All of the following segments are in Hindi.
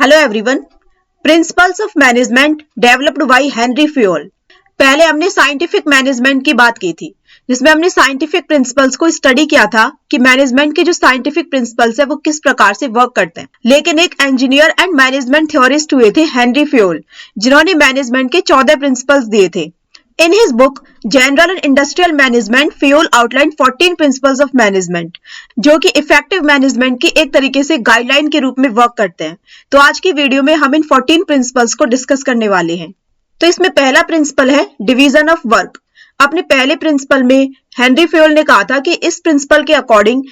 Hello everyone. Principles of management developed by Henry fuel. पहले हमने साइंटिफिक मैनेजमेंट की बात की थी, जिसमें हमने साइंटिफिक प्रिंसिपल्स को स्टडी किया था कि मैनेजमेंट के जो साइंटिफिक प्रिंसिपल्स है वो किस प्रकार से वर्क करते हैं। लेकिन एक इंजीनियर एंड मैनेजमेंट थ्योरिस्ट हुए थे हेनरी फ्यूल, जिन्होंने मैनेजमेंट के 14 प्रिंसिपल्स दिए थे। In his book General and Industrial Management, Fayol outlined 14 principles of management, जो कि इफेक्टिव मैनेजमेंट की एक तरीके से गाइडलाइन के रूप में वर्क करते हैं। तो आज की वीडियो में हम इन 14 प्रिंसिपल्स को डिस्कस करने वाले हैं। तो इसमें पहला प्रिंसिपल है डिवीजन ऑफ वर्क। अपने पहले प्रिंसिपल में हेनरी फ्यूल ने कहा था कि इस प्रिंसिपल के अकॉर्डिंग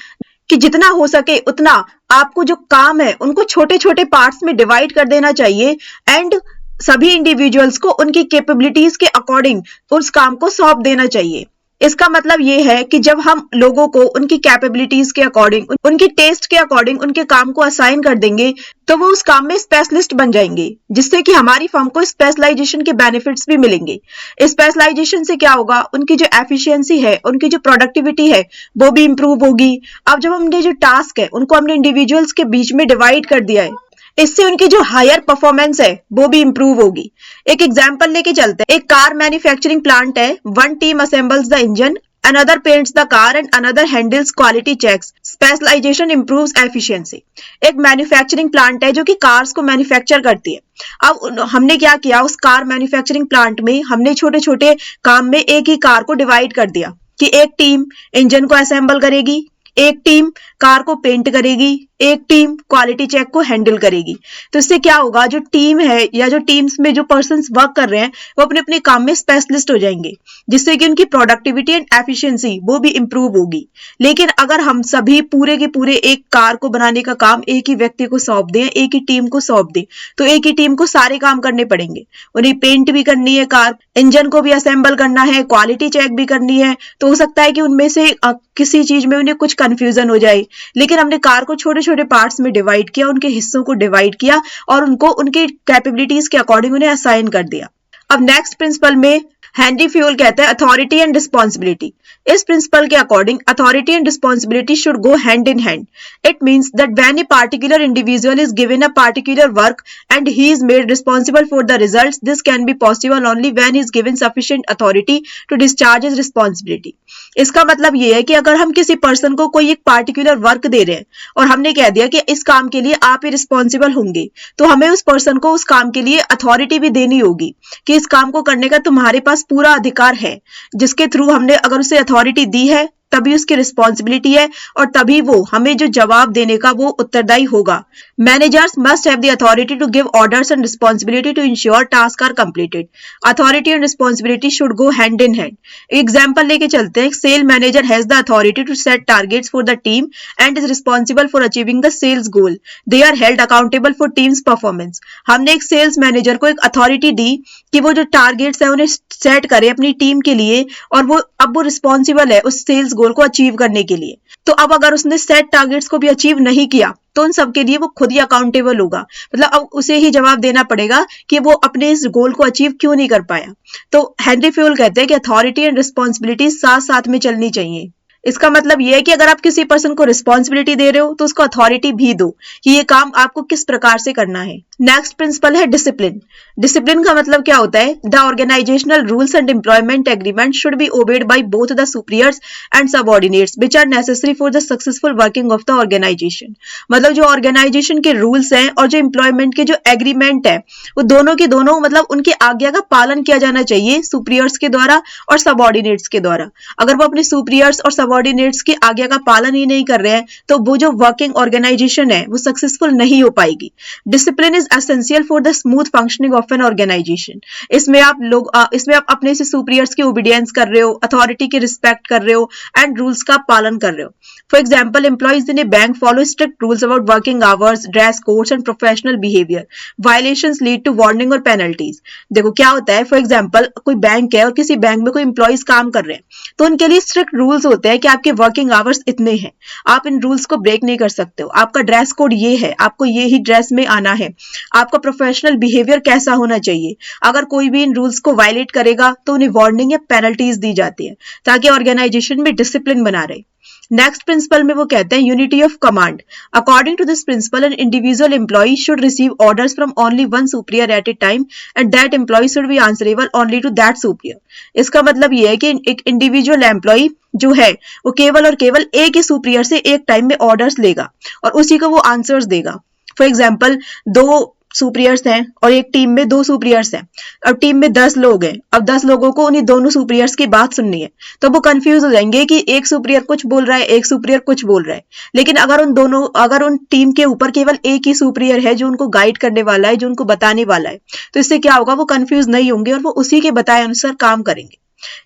कि जितना हो सके उतना आपको जो काम है उनको छोटे छोटे पार्ट्स में डिवाइड कर देना चाहिए एंड सभी इंडिविजुअल्स को उनकी कैपेबिलिटीज के अकॉर्डिंग उस काम को सौंप देना चाहिए। इसका मतलब ये है कि जब हम लोगों को उनकी कैपेबिलिटीज के अकॉर्डिंग, उनकी टेस्ट के अकॉर्डिंग उनके काम को असाइन कर देंगे तो वो उस काम में स्पेशलिस्ट बन जाएंगे, जिससे कि हमारी फर्म को स्पेशलाइजेशन के बेनिफिट्स भी मिलेंगे। स्पेशलाइजेशन से क्या होगा, उनकी जो एफिशिएंसी है, उनकी जो प्रोडक्टिविटी है वो भी इंप्रूव होगी। अब जब हमने जो टास्क है उनको हमने इंडिविजुअल्स के बीच में डिवाइड कर दिया है, इससे उनकी जो हायर परफॉर्मेंस है वो भी इंप्रूव होगी। एक एग्जांपल लेके चलते हैं। एक कार मैन्युफैक्चरिंग प्लांट है। One team assembles the engine, another paints the car and another handles quality checks. Specialization improves efficiency. एक मैन्युफैक्चरिंग प्लांट है जो कि कार्स को मैन्युफैक्चर करती है। अब हमने क्या किया, उस कार मैन्युफैक्चरिंग प्लांट में हमने छोटे छोटे काम में एक ही कार को डिवाइड कर दिया कि एक टीम इंजन को असेंबल करेगी, एक टीम कार को पेंट करेगी, एक टीम क्वालिटी चेक को हैंडल करेगी। तो इससे क्या होगा, जो टीम है या जो टीम्स में जो पर्सन्स वर्क कर रहे हैं वो अपने अपने काम में स्पेशलिस्ट हो जाएंगे, जिससे कि उनकी प्रोडक्टिविटी एंड एफिशिएंसी वो भी इंप्रूव होगी। लेकिन अगर हम सभी पूरे के पूरे एक कार को बनाने का काम एक ही व्यक्ति को सौंप दें, एक ही टीम को सौंप दें, तो एक ही टीम को सारे काम करने पड़ेंगे। उन्हें पेंट भी करनी है, कार इंजन को भी असेंबल करना है, क्वालिटी चेक भी करनी है। तो हो सकता है कि उनमें से किसी चीज में उन्हें कुछ कंफ्यूजन हो जाए। लेकिन हमने कार को छोटे छोटे पार्ट्स में डिवाइड किया, उनके हिस्सों को डिवाइड किया और उनको उनकी कैपेबिलिटीज के अकॉर्डिंग उन्हें असाइन कर दिया। अब नेक्स्ट प्रिंसिपल में हेनरी फ्यूल कहते हैं अथॉरिटी एंड रिस्पॉन्सिबिलिटी। इस प्रिंसिपल के according authority and responsibility should go hand in hand. It means that when a particular individual is given a particular work and he is made responsible for the results, this can be possible only when he is given sufficient authority to discharge his responsibility. इसका मतलब ये है कि अगर हम किसी पर्सन को कोई एक पार्टिकुलर वर्क दे रहे हैं और हमने कह दिया कि इस काम के लिए आप ही रिस्पॉन्सिबल होंगे, तो हमें उस पर्सन को उस काम के लिए अथॉरिटी भी देनी होगी कि इस काम को करने का तुम्हारे पास पूरा अधिकार है, जिसके थ्रू हमने अगर उसे अथॉरिटी दी है तभी उसकी रिस्पॉन्सिबिलिटी है और तभी वो हमें जो जवाब देने का वो उत्तरदायी होगा। Managers must have the authority to give orders and responsibility to ensure task are completed. Authority and responsibility should go hand in hand. Example लेके चलते हैं। Sale manager has the authority to set targets for the team and is responsible for achieving the sales goal. They are held accountable for teams performance. हमने एक सेल्स मैनेजर को एक अथॉरिटी दी कि वो जो टारगेट्स है उन्हें सेट करे अपनी टीम के लिए और वो रिस्पॉन्सिबल है उस सेल्स गोल को अचीव करने के लिए। तो अब अगर उसने सेट टारगेट्स को भी अचीव नहीं किया तो उन सब के लिए वो खुद ही अकाउंटेबल होगा। मतलब अब उसे ही जवाब देना पड़ेगा कि वो अपने इस गोल को अचीव क्यों नहीं कर पाया। तो हेनरी फ्यूल कहते हैं कि अथॉरिटी एंड रिस्पॉन्सिबिलिटी साथ साथ में चलनी चाहिए। इसका मतलब यह है कि अगर आप किसी पर्सन को रिस्पॉन्सिबिलिटी दे रहे हो तो उसको अथॉरिटी भी दो कि ये काम आपको किस प्रकार से करना है। नेक्स्ट प्रिंसिपल है डिसिप्लिन। डिसिप्लिन का मतलब क्या होता है, the organizational rules and employment agreement should be obeyed by both the superiors and subordinates which are necessary for the successful working of the organization. मतलब जो ऑर्गेनाइजेशन के रूल्स हैं और जो एम्प्लॉयमेंट के जो एग्रीमेंट है वो दोनों के दोनों मतलब उनकी आज्ञा का पालन किया जाना चाहिए सुपीरियर्स के द्वारा और सबऑर्डिनेट्स के द्वारा। अगर वो अपने सुपीरियर्स और सबऑर्डिनेट्स की आज्ञा का पालन ही नहीं कर रहे हैं तो वो जो वर्किंग ऑर्गेनाइजेशन है वो सक्सेसफुल नहीं हो पाएगी। Discipline is essential for the smooth functioning of an organization. इसमें आप अपने से सुपीरियर्स की ओबीडियंस कर रहे हो, अथॉरिटी की रिस्पेक्ट कर रहे हो एंड रूल्स का पालन कर रहे हो। For example, employees in a bank follow strict rules about working hours, dress codes and professional behaviour. Violations lead to warning और पेनल्टीज। देखो क्या होता है, फॉर एग्जाम्पल कोई बैंक है और किसी बैंक में कोई एम्प्लॉइज काम कर रहे हैं तो उनके लिए स्ट्रिक्ट रूल्स होते हैं कि आपके वर्किंग आवर्स इतने हैं, आप इन रूल्स को ब्रेक नहीं कर सकते हो, आपका ड्रेस कोड ये है, आपको ये ही ड्रेस में आना है, आपका प्रोफेशनल बिहेवियर कैसा होना चाहिए। अगर कोई भी इन रूल्स को वायलेट करेगा तो उन्हें वार्निंग या पेनल्टीज दी जाती है ताकि ऑर्गेनाइजेशन में डिसिप्लिन बना रहे। नेक्स्ट प्रिंसिपल में वो कहते हैं unity of command. According to this principle an individual employee should receive orders from only one superior at a time and that employee should be answerable only to that superior. इसका मतलब ये है कि एक इंडिविजुअल एम्प्लॉय जो है वो केवल और केवल एक ही सुपीरियर से एक टाइम में ऑर्डर्स लेगा और उसी को वो आंसर्स देगा। फॉर एग्जाम्पल, दो सुपीरियर्स हैं और एक टीम में दो सुपीरियर्स हैं। अब टीम में 10 लोग हैं, अब 10 लोगों को उन्हीं दोनों सुपीरियर्स की बात सुननी है, तो वो कंफ्यूज हो जाएंगे कि एक सुपीरियर कुछ बोल रहा है, एक सुपीरियर कुछ बोल रहा है। लेकिन अगर उन टीम के ऊपर केवल एक ही सुपीरियर है जो उनको गाइड करने वाला है, जो उनको बताने वाला है, तो इससे क्या होगा, वो कंफ्यूज नहीं होंगे और वो उसी के बताए अनुसार काम करेंगे।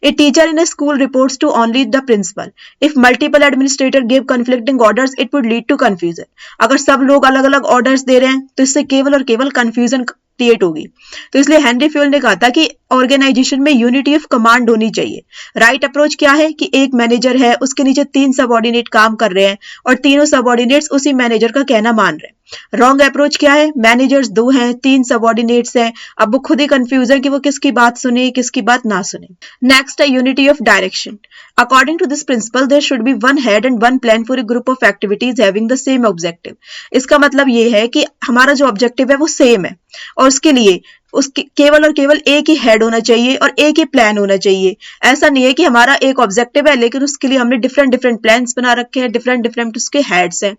A teacher in a school reports to only the principal. If multiple administrators give conflicting orders, it would lead to confusion. अगर सब लोग अलग अलग ऑर्डर्स दे रहे हैं तो इससे केवल और केवल कंफ्यूजन क्रिएट होगी। तो इसलिए हेनरी फ्यूल ने कहा था कि ऑर्गेनाइजेशन में यूनिटी ऑफ कमांड होनी चाहिए। राइट अप्रोच क्या है कि एक मैनेजर है, उसके नीचे 3 सबऑर्डिनेट काम कर रहे हैं और तीनों सबऑर्डिनेट्स उसी मैनेजर का कहना मान रहे हैं। रॉन्ग अप्रोच क्या है, मैनेजर्स 2 हैं, 3 सबऑर्डिनेट्स हैं, अब वो खुद ही कंफ्यूज है कि वो किसकी बात सुने, किसकी बात ना सुने। नेक्स्ट है unity of direction. According to this principle there should be one head and one plan for a group of activities having the same objective. इसका मतलब ये है कि हमारा जो ऑब्जेक्टिव है वो सेम है और उसके लिए उसके केवल और केवल एक ही हेड होना चाहिए और एक ही प्लान होना चाहिए। ऐसा नहीं है कि हमारा एक ऑब्जेक्टिव है लेकिन उसके लिए हमने डिफरेंट डिफरेंट प्लान्स बना रखे हैं, डिफरेंट डिफरेंट उसके हेड्स हैं।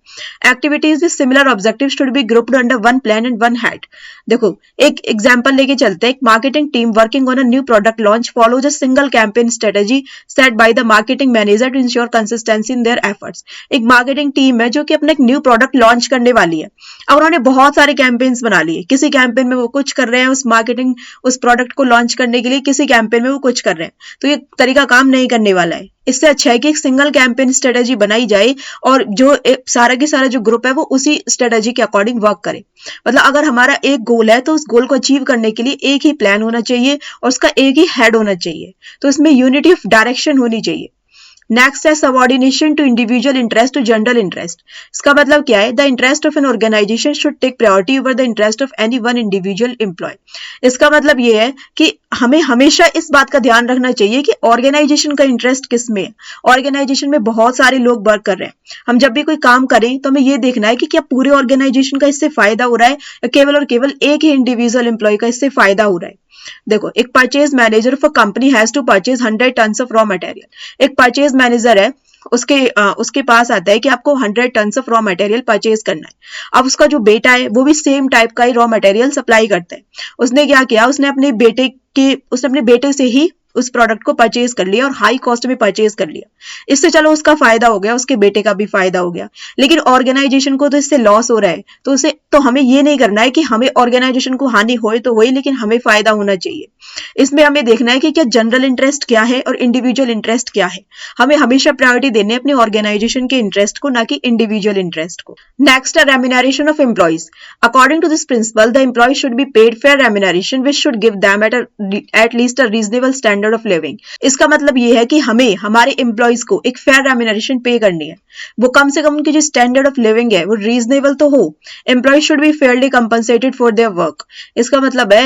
Activities with similar objective should be grouped under one plan and one head. देखो एक एग्जांपल लेके चलते हैं। Marketing team working on a new product launch follows a single campaign strategy set by the marketing manager to ensure consistency in their efforts. एक मार्केटिंग टीम है जो कि अपना एक न्यू प्रोडक्ट लॉन्च करने वाली है। अब उन्होंने बहुत सारे कैंपेन्स बना लिए, किसी कैंपेन में वो कुछ कर रहे हैं उस प्रोडक्ट को लॉन्च करने के लिए, किसी कैंपेन में वो कुछ कर रहे हैं, तो ये तरीका काम नहीं करने वाला है। इससे अच्छा है कि एक सिंगल कैंपेन स्ट्रेटेजी बनाई जाए और जो सारा के सारा जो ग्रुप है वो उसी स्ट्रेटेजी के अकॉर्डिंग वर्क करे। मतलब अगर हमारा एक गोल है तो उस गोल को अचीव करने के लिए एक ही प्लान होना चाहिए और उसका एक ही हेड होना चाहिए, तो इसमें यूनिटी ऑफ डायरेक्शन होनी चाहिए। नेक्स्ट है subordination to individual interest to general interest. इसका मतलब क्या है, the interest of an organization should take priority over the interest of any one individual employee. इसका मतलब ये है कि हमें हमेशा इस बात का ध्यान रखना चाहिए कि ऑर्गेनाइजेशन का इंटरेस्ट किस में है। ऑर्गेनाइजेशन में बहुत सारे लोग वर्क कर रहे हैं, हम जब भी कोई काम करें तो हमें ये देखना है कि क्या पूरे ऑर्गेनाइजेशन का इससे फायदा हो रहा है या केवल और केवल एक ही इंडिविजुअल एम्प्लॉय का इससे फायदा हो रहा है। देखो एक purchase manager of a company has to purchase 100 tons of raw material. एक परचेज मैनेजर है, उसके पास आता है कि आपको 100 tons of raw material purchase करना है। अब उसका जो बेटा है वो भी सेम टाइप का ही रॉ मटेरियल सप्लाई करता है। उसने क्या किया, उसने अपने बेटे से ही उस प्रोडक्ट को परचेज कर लिया और हाई कॉस्ट में परचेज कर लिया। इससे चलो उसका फायदा हो गया, उसके बेटे का भी फायदा हो गया, लेकिन ऑर्गेनाइजेशन को तो इससे लॉस हो रहा है। तो हमें ये नहीं करना है कि हमें ऑर्गेनाइजेशन को हानि होए तो होए, लेकिन हमें फायदा होना चाहिए। इसमें हमें देखना है कि क्या जनरल इंटरेस्ट क्या है और इंडिविजुअल इंटरेस्ट क्या है। हमें हमेशा प्रायोरिटी देनी है अपने ऑर्गेनाइजेशन के इंटरेस्ट को, ना कि इंडिविजुअल इंटरेस्ट को। नेक्स्ट है remuneration of employees. According to this principle the employee should be paid fair remuneration which should give them at least a reasonable standard of living. इसका मतलब ये है कि हमें हमारे एम्प्लॉइज को एक फेयर रेम्यूनरेशन पे करनी है। वो कम से कम उनकी जो स्टैंडर्ड ऑफ लिविंग है वो रीजनेबल तो हो। Employee should be fairly compensated for their work. इसका मतलब है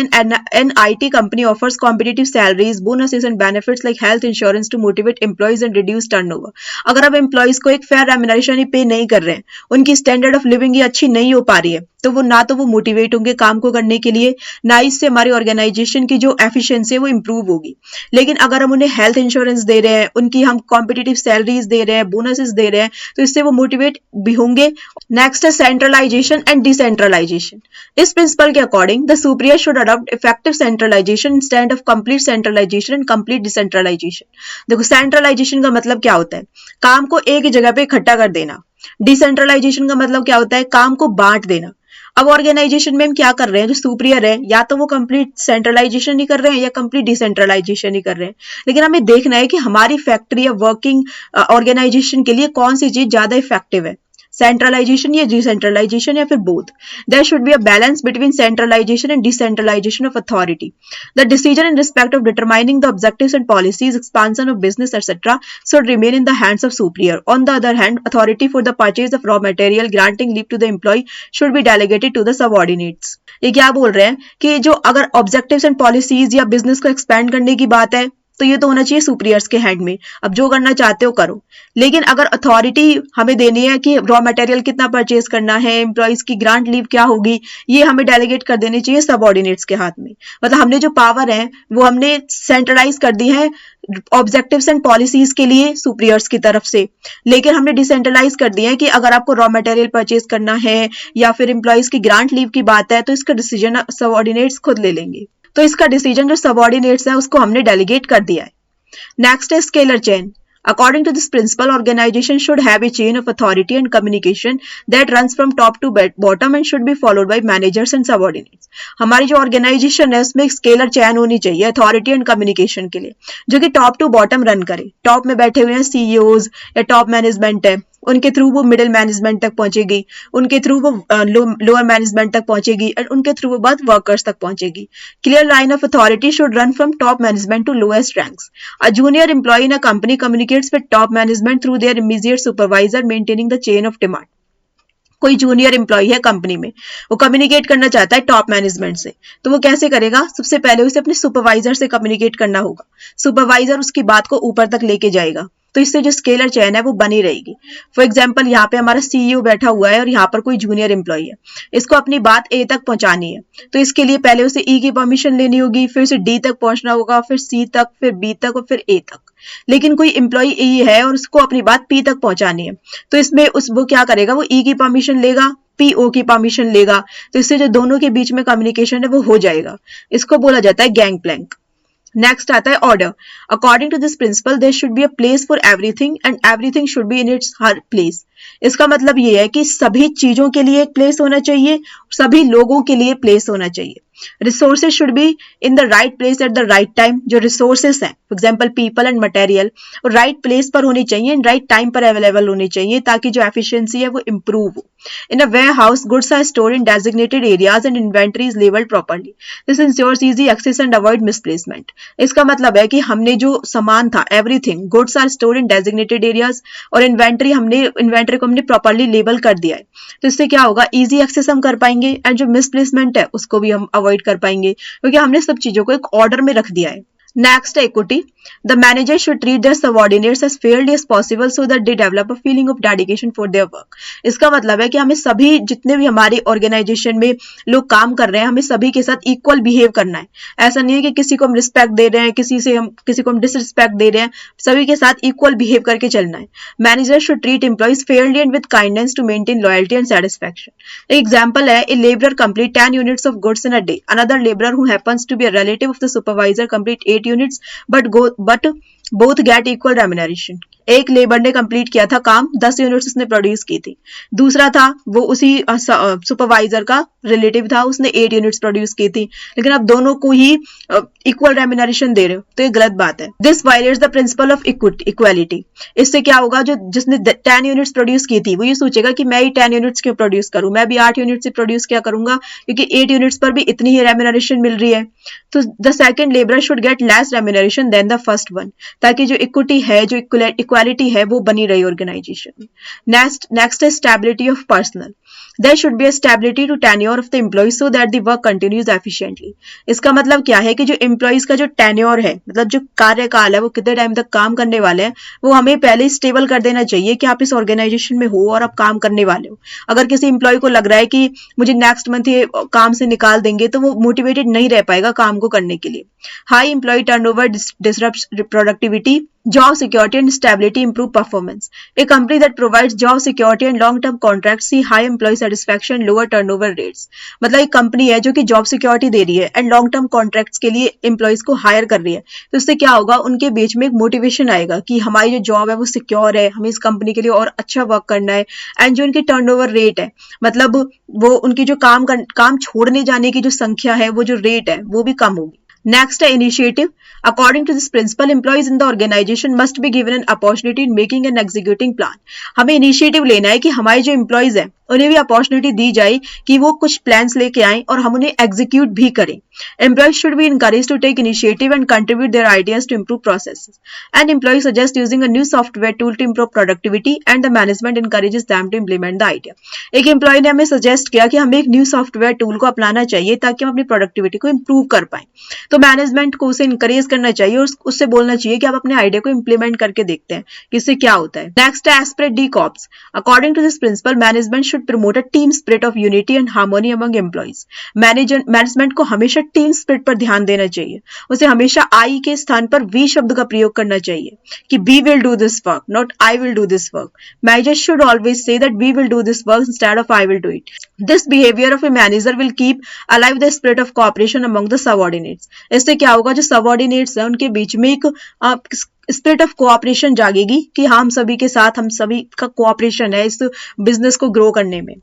an IT company offers competitive salaries, bonuses and benefits like health insurance to motivate employees and reduce turnover. अगर आप एम्प्लॉइज को एक फेयर रेम्यूनरेशन ही पे नहीं कर रहे हैं, उनकी स्टैंडर्ड ऑफ लिविंग ही अच्छी नहीं हो पा रही है, तो वो मोटिवेट होंगे काम को करने के लिए, ना इससे हमारी ऑर्गेनाइजेशन की जो एफिशिएंसी है वो इंप्रूव होगी। लेकिन अगर हम उन्हें हेल्थ इंश्योरेंस दे रहे हैं, उनकी हम कॉम्पिटिटिव सैलरीज दे रहे हैं, बोनसेस दे रहे हैं, तो इससे वो मोटिवेट भी होंगे। नेक्स्ट है सेंट्रलाइजेशन एंड डिसेंट्रलाइजेशन। इस प्रिंसिपल के according the superior should adopt effective centralization instead of complete centralization and complete decentralization. देखो सेंट्रलाइजेशन का मतलब क्या होता है, काम को एक ही जगह पे इकट्ठा कर देना। डिसेंट्रलाइजेशन का मतलब क्या होता है, काम को बांट देना। अब ऑर्गेनाइजेशन में हम क्या कर रहे हैं, जो सुपीरियर है या तो वो कंप्लीट सेंट्रलाइजेशन ही कर रहे हैं या कंप्लीट डिसेंट्रलाइजेशन ही कर रहे हैं। लेकिन हमें देखना है कि हमारी फैक्ट्री या वर्किंग ऑर्गेनाइजेशन के लिए कौन सी चीज ज्यादा इफेक्टिव है, सेंट्रलाइजेशन या डिसेंट्रलाइजेशन या फिर both. There should be a balance between centralization and decentralization of authority. The decision in respect of determining the objectives and policies, expansion of business etcetera should remain in the hands of superior. On the other hand, authority for the purchase of raw material, granting leave to the employee should be delegated to the subordinates. ये क्या बोल रहे हैं कि जो अगर ऑब्जेक्टिव्स एंड पॉलिसीज या बिजनेस को एक्सपेंड करने की बात है तो ये तो होना चाहिए सुपीरियर्स के हैंड में, अब जो करना चाहते हो करो। लेकिन अगर अथॉरिटी हमें देनी है कि रॉ मटेरियल कितना परचेज करना है, एम्प्लॉइज की ग्रांट लीव क्या होगी, ये हमें डेलीगेट कर देनी चाहिए सबऑर्डिनेट्स के हाथ में। मतलब हमने जो पावर है वो हमने सेंट्रलाइज कर दी है ऑब्जेक्टिव्स एंड पॉलिसीज के लिए सुपीरियर्स की तरफ से, लेकिन हमने डिसेंट्रलाइज कर दिया है कि अगर आपको रॉ मटेरियल परचेज करना है या फिर एम्प्लॉइज की ग्रांट लीव की बात है तो इसका डिसीजन सबऑर्डिनेट्स खुद ले लेंगे। तो इसका डिसीजन जो सबऑर्डिनेट्स है उसको हमने डेलीगेट कर दिया है। नेक्स्ट है scalar chain. According to this principle, organization should have a chain of authority and communication that runs from top to bottom and should be followed by managers and subordinates. हमारी जो ऑर्गेनाइजेशन है उसमें एक स्केलर चैन होनी चाहिए अथॉरिटी एंड कम्युनिकेशन के लिए, जो कि टॉप टू बॉटम रन करे। टॉप में बैठे हुए हैं सीईओज या टॉप मैनेजमेंट है, उनके थ्रू वो मिडिल मैनेजमेंट तक पहुंचेगी, उनके थ्रू वो लोअर मैनेजमेंट तक पहुंचेगी एंड उनके थ्रू वो बात वर्कर्स तक पहुंचेगी। Clear line of authority should run from top management to lowest ranks. A junior employee in a company communicates with top management through their immediate supervisor maintaining the chain of demand. कोई जूनियर एम्प्लॉय है कंपनी में, वो कम्युनिकेट करना चाहता है टॉप मैनेजमेंट से, तो वो कैसे करेगा? सबसे पहले उसे अपने सुपरवाइजर से कम्युनिकेट करना होगा, सुपरवाइजर उसकी बात को ऊपर तक लेके जाएगा, तो इससे जो स्केलर चेन है वो बनी रहेगी। फॉर एग्जाम्पल यहाँ पे हमारा सीईओ बैठा हुआ है और यहाँ पर कोई जूनियर एम्प्लॉय है, इसको अपनी बात ए तक पहुंचानी है, तो इसके लिए पहले उसे ई की परमिशन लेनी होगी, फिर उसे डी तक पहुंचना होगा, फिर सी तक, फिर बी तक और फिर ए तक। लेकिन कोई एम्प्लॉय ई है और उसको अपनी बात पी तक पहुंचानी है, तो इसमें वो क्या करेगा? वो ई की परमिशन लेगा, पी ओ की परमिशन लेगा, तो इससे जो दोनों के बीच में कम्युनिकेशन है वो हो जाएगा। इसको बोला जाता है गैंग प्लैंक। नेक्स्ट आता है order. According to this principle there should be a place for everything and everything should be in its her place. इसका मतलब ये है कि सभी चीजों के लिए एक प्लेस होना चाहिए, सभी लोगों के लिए प्लेस होना चाहिए। Resources should be in the right place at the right time. जो रिसोर्सेज हैं for example people and material, और राइट प्लेस पर होनी चाहिए एंड राइट टाइम पर अवेलेबल होनी चाहिए, ताकि जो एफिशिएंसी है वो इंप्रूव हो। In a warehouse goods are stored in designated areas and inventory is labelled properly. This ensures easy access and avoid misplacement. इसका मतलब है कि हमने जो सामान था, everything goods are stored in designated areas, और इन्वेंटरी को हमने प्रॉपर्ली लेबल कर दिया है, तो इससे क्या होगा? इजी एक्सेस हम कर पाएंगे एंड जो मिसप्लेसमेंट है उसको भी हम अवॉइड कर पाएंगे, क्योंकि हमने सब चीजों को एक ऑर्डर में रख दिया है। नेक्स्ट है equity. The manager should treat their subordinates as fairly as possible so that they develop a feeling of dedication for their work. इसका मतलब है कि हमें सभी, जितने भी हमारे ऑर्गेनाइजेशन में लोग काम कर रहे हैं, हमें सभी के साथ इक्वल बिहेव करना है। ऐसा नहीं है कि किसी को हम रिस्पेक्ट दे रहे हैं, किसी को हम डिसरिस्पेक्ट दे रहे हैं, सभी के साथ इक्वल बिहेव करके चलना है। Manager should treat employees fairly and with kindness to maintain loyalty and satisfaction. Example है, a labourer complete 10 units of goods in a day, another labourer who happens to be a relative of the supervisor complete 8 units but both get equal remuneration। एक लेबर ने कंप्लीट किया था काम, 10 यूनिट्स उसने प्रोड्यूस की थी, दूसरा था वो उसी सुपरवाइजर का रिलेटिव था, उसने 8 यूनिट्स प्रोड्यूस की थी, लेकिन आप दोनों को ही इक्वल रेम्यूनरेशन दे रहे हो, तो ये गलत बात है। This violets the principle of equality. इससे क्या होगा? जो जिसने 10 यूनिट्स प्रोड्यूस की थी वो ये सोचेगा कि मैं ही 10 यूनिट्स क्यों प्रोड्यूस करूं, मैं भी 8 यूनिट्स से प्रोड्यूस क्या करूंगा, क्योंकि 8 यूनिट्स पर भी इतनी ही रेम्यूनरेशन मिल रही है। तो the second labour should get less remuneration than the first one, ताकि जो इक्विटी है, जो इक्वालिटी है, वो बनी रही ऑर्गेनाइजेशन में। नेक्स्ट है stability of personal. There should be a stability to tenure of the employees so that the work continues efficiently। इसका मतलब क्या है कि जो एम्प्लॉइज का जो टेन्योर है, मतलब जो कार्यकाल है, वो कितने टाइम तक काम करने वाले हैं, वो हमें पहले ही स्टेबल कर देना चाहिए कि आप इस ऑर्गेनाइजेशन में हो और आप काम करने वाले हो। अगर किसी एम्प्लॉय को लग रहा है कि मुझे नेक्स्ट मंथ ये काम से निकाल देंगे, तो वो मोटिवेटेड नहीं रह पाएगा काम को करने के लिए। High employ turnover disrupts productivity, job security and stability improve performance। A company that provides job security and long term contracts see high employee satisfaction, lower turnover rates। मतलब एक कंपनी है जो कि जॉब सिक्योरिटी दे रही है एंड लॉन्ग टर्म कॉन्ट्रैक्ट्स के लिए एम्प्लॉइज को हायर कर रही है, तो इससे क्या होगा? उनके बीच में एक मोटिवेशन आएगा कि हमारी जो जॉब है वो सिक्योर है, हमें इस कंपनी के लिए और अच्छा वर्क करना है। एंड जो उनकी टर्नओवर रेट है, मतलब वो उनकी जो काम छोड़ने जाने की जो संख्या है, वो जो रेट है, वो भी कम होगी। Next है initiative। According to this principle, employees in the organization must be given an opportunity in making and executing plan। हमें इनिशिएटिव लेना है कि हमारे जो एम्प्लॉइज हैं उन्हें भी अपॉर्चुनिटी दी जाए कि वो कुछ प्लान्स लेके आएं और हम उन्हें एग्जीक्यूट भी करें। Employees should be encourage to take initiative and contribute their ideas to improve processes. And employee suggest using a new software tool to improve productivity and the management encourages them to implement the idea. एक एम्प्लॉय ने हमें सजेस्ट किया कि हमें एक न्यू सॉफ्टवेयर टूल को अपनाना चाहिए ताकि हम अपनी प्रोडक्टिविटी को इंप्रूव कर पाएं। तो तो मैनेजमेंट को उसे इंकरेज करना चाहिए और उससे बोलना चाहिए कि आप अपने आइडिया को इंप्लीमेंट करके देखते हैं कि इससे क्या होता है। नेक्स्ट है esprit de corps. According to this principle management should promote a team spirit of unity and harmony among employees. Management को हमेशा टीम स्पिरिट पर ध्यान देना चाहिए, उसे हमेशा आई के स्थान पर वी शब्द का प्रयोग करना चाहिए कि we will do this work, not I will do this work. Manager should always say that we will do this work instead of I will do it. This behaviour of a manager will keep alive the spirit of cooperation among the subordinates. इससे क्या होगा, जो सबऑर्डिनेट्स हैं उनके बीच में एक स्पिरिट ऑफ कोऑपरेशन जागेगी कि हाँ, हम सभी के साथ हम सभी का कोऑपरेशन है इस बिजनेस को ग्रो करने में।